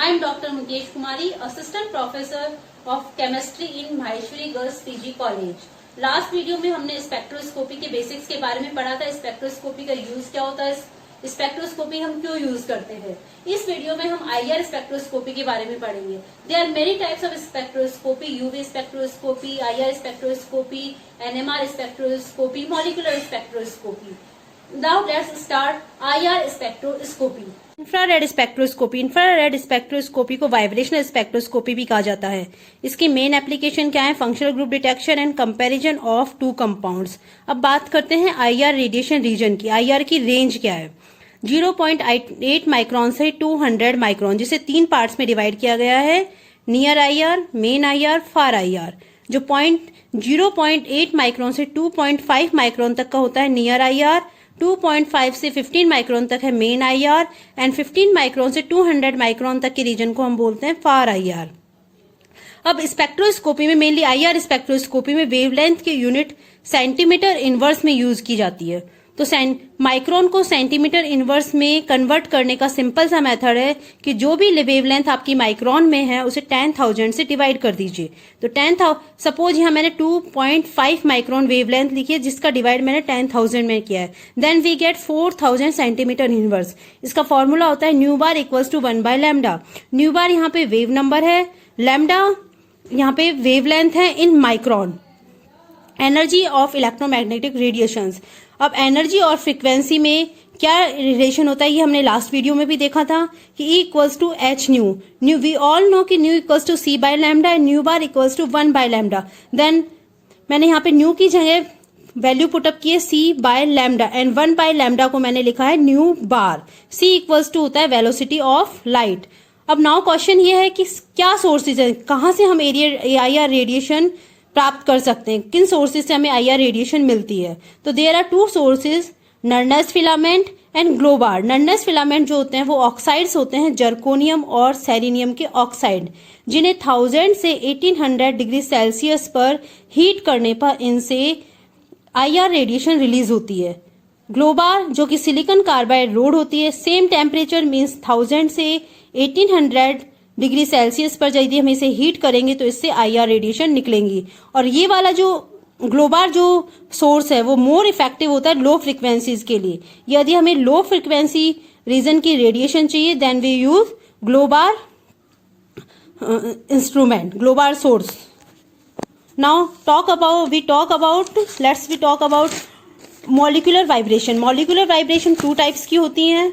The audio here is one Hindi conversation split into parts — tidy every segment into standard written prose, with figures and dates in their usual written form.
I am Dr. Mukesh Kumari, Assistant Professor of Chemistry in Maheshwari Girls PG College. Last video में हमने स्पेक्ट्रोस्कोपी के बेसिक्स के बारे में पढ़ा था। स्पेक्ट्रोस्कोपी का यूज क्या होता है, स्पेक्ट्रोस्कोपी हम क्यों यूज करते हैं। इस वीडियो में हम आईआर स्पेक्ट्रोस्कोपी के बारे में पढ़ेंगे। There are many types of spectroscopy, UV spectroscopy, IR spectroscopy, NMR spectroscopy, molecular spectroscopy. Now let's start IR spectroscopy. Infrared spectroscopy, infrared spectroscopy को वाइब्रेशनल स्पेक्ट्रोस्कोपी भी कहा जाता है। इसकी मेन एप्लीकेशन क्या है, functional group detection and comparison of two compounds. अब बात करते हैं आईआर रेडिएशन रीजन की। आईआर की रेंज क्या है, 0.8 माइक्रोन से 200 माइक्रोन, जिसे 3 पार्ट्स में डिवाइड किया गया है, नियर आईआर, मेन आईआर, फार आईआर। जो 0.8 माइक्रोन से 2.5 माइक्रोन तक का होता है नियर आईआर, 2.5 से 15 माइक्रोन तक है मेन आईआर, एंड 15 माइक्रोन से 200 माइक्रोन तक के रीजन को हम बोलते हैं फार आईआर। अब स्पेक्ट्रोस्कोपी में, मेनली आईआर स्पेक्ट्रोस्कोपी में, वेवलेंथ के यूनिट सेंटीमीटर इनवर्स में यूज की जाती है। तो माइक्रोन को सेंटीमीटर इनवर्स में कन्वर्ट करने का सिंपल सा मेथड है कि जो भी वेवलेंथ आपकी माइक्रोन में है उसे 10,000 से डिवाइड कर दीजिए। तो 10,000, सपोज यहाँ मैंने 2.5 माइक्रोन वेवलेंथ लिखी है, जिसका डिवाइड मैंने 10,000 में किया है, then we get 4,000 centimetre inverse. इसका फॉर्मूला होता है nu bar equals to 1 by lambda. Nu bar यहाँ पे वेव नंबर है, लैम्डा यहाँ पे वेवलेंथ है in micron. Energy of electromagnetic radiations. अब एनर्जी और फ्रीक्वेंसी में क्या रिलेशन होता है, ये हमने लास्ट वीडियो में भी देखा था कि E equals to H nu we all know कि nu equals to C by lambda and nu bar equals to 1 by lambda. Then मैंने यहाँ पे न्यू की जगह वैल्यू पुटअप की है C by lambda and 1 by lambda को मैंने लिखा है nu bar. C equals to होता है वेलोसिटी ऑफ लाइट। अब नाउ क्वेश्चन ये है कि क्या सोर्सेज है, कहाँ से हम आईआर रेडिएशन प्राप्त कर सकते हैं, किन सोर्सेज से हमें आईआर रेडिएशन मिलती है। तो there are 2 sources, Nernst filament and globar. Nernst filament जो होते हैं वो ऑक्साइड्स होते हैं, जर्कोनियम और सेलेनियम के ऑक्साइड, जिन्हें 1000 से 1800 डिग्री सेल्सियस पर हीट करने पर इनसे आईआर रेडिएशन रिलीज होती है। ग्लोबार जो कि सिलिकॉन कार्बाइड रोड होती है, सेम टेम्परेचर मीन्स 1000 से 1800 डिग्री सेल्सियस पर यदि हम इसे हीट करेंगे तो इससे आईआर रेडिएशन निकलेंगी। और ये वाला जो ग्लोबार जो सोर्स है वो मोर इफेक्टिव होता है लो फ्रीक्वेंसीज के लिए। यदि हमें लो फ्रीक्वेंसी रीजन की रेडिएशन चाहिए then we use globar instrument, globar source. Now we talk about molecular vibration. Molecular vibration 2 types की होती हैं,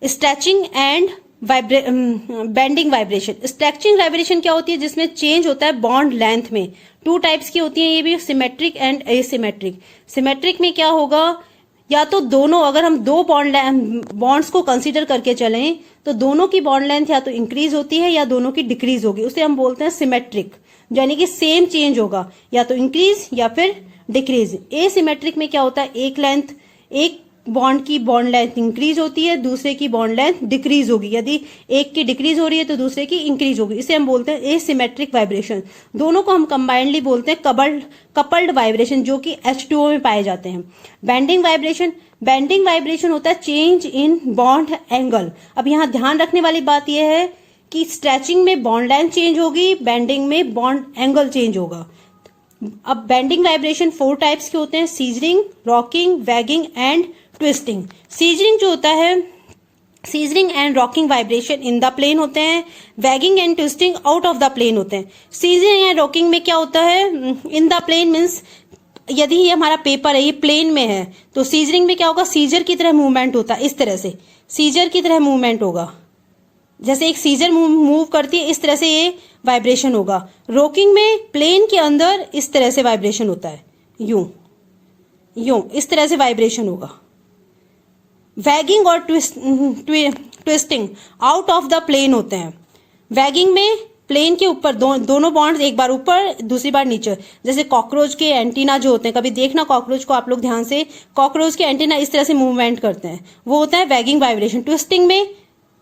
stretching and bending vibration. Stretching vibration क्या होती है, जिसमें चेंज होता है बॉन्ड लेंथ में। 2 टाइप्स की होती है ये भी, सिमेट्रिक एंड एसिमेट्रिक। सिमेट्रिक में क्या होगा, या तो दोनों, अगर हम 2 बॉन्ड्स को कंसीडर करके चलें तो दोनों की बॉन्ड लेंथ या तो इंक्रीज होती है या दोनों की डिक्रीज होगी, उसे हम बोलते हैं सिमेट्रिक, यानी कि सेम चेंज होगा, या तो इंक्रीज या फिर डिक्रीज। एसिमेट्रिक में क्या होता है, एक बॉन्ड की बॉन्ड लेंथ इंक्रीज होती है, दूसरे की बॉन्ड लेंथ डिक्रीज होगी। यदि एक की डिक्रीज हो रही है तो दूसरे की इंक्रीज होगी, इसे हम बोलते हैं एसिमेट्रिक वाइब्रेशन। दोनों को हम कंबाइंडली बोलते हैं कपल्ड वाइब्रेशन, जो कि H2O में पाए जाते हैं। बेंडिंग वाइब्रेशन होता है चेंज इन बॉन्ड एंगल। अब यहाँ ध्यान रखने वाली बात यह है कि स्ट्रेचिंग में बॉन्ड लेंथ चेंज होगी, बेंडिंग में बॉन्ड एंगल चेंज होगा। अब बेंडिंग वाइब्रेशन 4 टाइप्स के होते हैं, scissoring, rocking, wagging and twisting. Scissoring जो होता है, scissoring and rocking vibration in the plane होते हैं, wagging and twisting out of the plane होते हैं। सीजरिंग एंड रॉकिंग में क्या होता है, इन द प्लेन मीन्स यदि ये हमारा पेपर है, ये प्लेन में है, तो सीजरिंग में क्या होगा, सीजर की तरह मूवमेंट होता है, इस तरह से सीजर की तरह मूवमेंट होगा, जैसे एक सीजर मूव करती है इस तरह से ये वाइब्रेशन होगा। रॉकिंग में प्लेन के अंदर इस तरह से वाइब्रेशन होता है, यूं इस तरह से वाइब्रेशन होगा। वैगिंग और twisting out of the plane होते हैं। वैगिंग में प्लेन के ऊपर दोनों बॉन्ड्स एक बार ऊपर दूसरी बार नीचे, जैसे कॉकरोच के एंटीना जो होते हैं, कभी देखना कॉकरोच को आप लोग ध्यान से, कॉकरोच के एंटीना इस तरह से मूवमेंट करते हैं, वो होता है वैगिंग वाइब्रेशन। ट्विस्टिंग में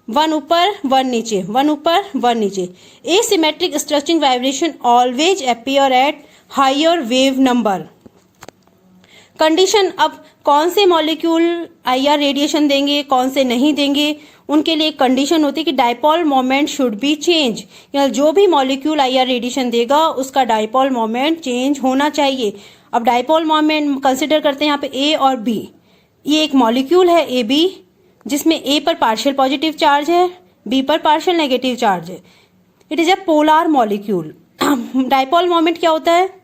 1 ऊपर 1 नीचे, 1 ऊपर 1 नीचे। Asymmetric stretching vibration always appear at higher wave number. Condition, अब कौन से मॉलिक्यूल IR रेडिएशन देंगे, कौन से नहीं देंगे, उनके लिए एक कंडीशन होती है कि dipole moment should be change, या जो भी मॉलिक्यूल IR रेडिएशन देगा उसका डाइपोल मोमेंट चेंज होना चाहिए। अब डाइपोल मोमेंट कंसिडर करते हैं यहाँ पे A और B। ये एक मॉलिक्यूल है AB, जिसमें A पर पार्शियल पॉजिटिव चार्ज है, B पर पार्शियल नेगेटिव चार्ज है। It is a polar molecule. Dipole moment क्या होता है?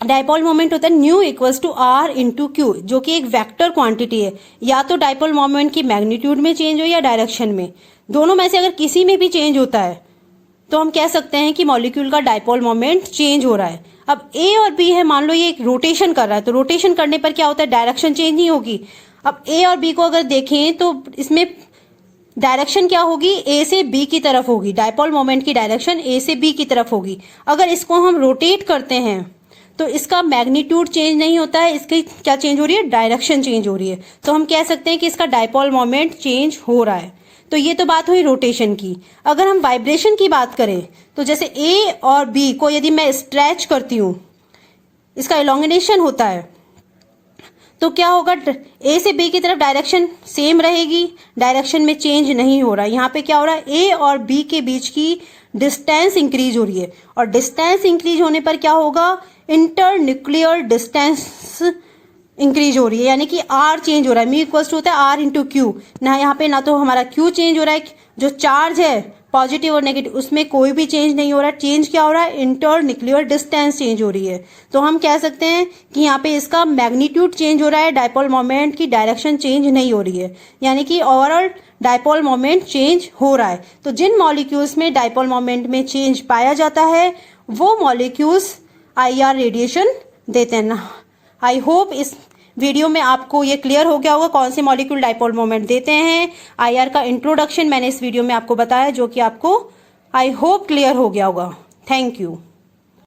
डाइपोल मोमेंट होता है nu equals to R into q, जो कि एक वेक्टर क्वांटिटी है। या तो डाइपोल मोमेंट की मैग्नीट्यूड में चेंज हो या डायरेक्शन में, दोनों में से अगर किसी में भी चेंज होता है तो हम कह सकते हैं कि मॉलिक्यूल का डाइपोल मोमेंट चेंज हो रहा है। अब A और B है, मान लो ये एक रोटेशन कर रहा है, तो रोटेशन करने पर क्या होता है? डायरेक्शन चेंज नहीं होगी। अब A और B को अगर देखें तो इसमें डायरेक्शन क्या होगी? A से B की तरफ होगी। डाइपोल मोमेंट की डायरेक्शन A से B की तरफ होगी। अगर इसको हम रोटेट करते हैं तो इसका मैग्नीट्यूड चेंज नहीं होता है, इसकी क्या चेंज हो रही है? डायरेक्शन चेंज हो रही है। तो हम कह सकते हैं कि इसका डाइपोल मोमेंट चेंज हो रहा है। तो ये तो बात हुई रोटेशन की। अगर हम वाइब्रेशन की बात करें तो जैसे A और B को यदि मैं स्ट्रेच करती हूं, इसका इलोंगेशन होता है, तो क्या होगा? A से B की तरफ डायरेक्शन सेम रहेगी, डायरेक्शन में चेंज नहीं हो रहा है। यहाँ पे क्या हो रहा है? A और B के बीच की डिस्टेंस इंक्रीज हो रही है, और डिस्टेंस इंक्रीज होने पर क्या होगा? इंटर न्यूक्लियर डिस्टेंस इंक्रीज हो रही है, यानी कि R चेंज हो रहा है। म्यू इक्वल्स टू होता है R इंटू क्यू। ना यहाँ पे ना तो हमारा Q चेंज हो रहा है, जो चार्ज है पॉजिटिव और नेगेटिव उसमें कोई भी चेंज नहीं हो रहा है। चेंज क्या हो रहा है? इंटर न्यूक्लियर डिस्टेंस चेंज हो रही है। तो हम कह सकते हैं कि यहाँ पे इसका मैग्नीट्यूड चेंज हो रहा है, डाइपोल मोमेंट की डायरेक्शन चेंज नहीं हो रही है, यानी कि ओवरऑल डाइपोल मोमेंट चेंज हो रहा है। तो जिन मॉलिक्यूल्स में डाइपोल मोमेंट में चेंज पाया जाता है वो मॉलिक्यूल्स IR रेडिएशन देते हैं ना। आई होप इस वीडियो में आपको ये क्लियर हो गया होगा कौन से मॉलिक्यूल डाइपोल मोमेंट देते हैं। IR का इंट्रोडक्शन मैंने इस वीडियो में आपको बताया, जो कि आपको आई होप क्लियर हो गया होगा। Thank you.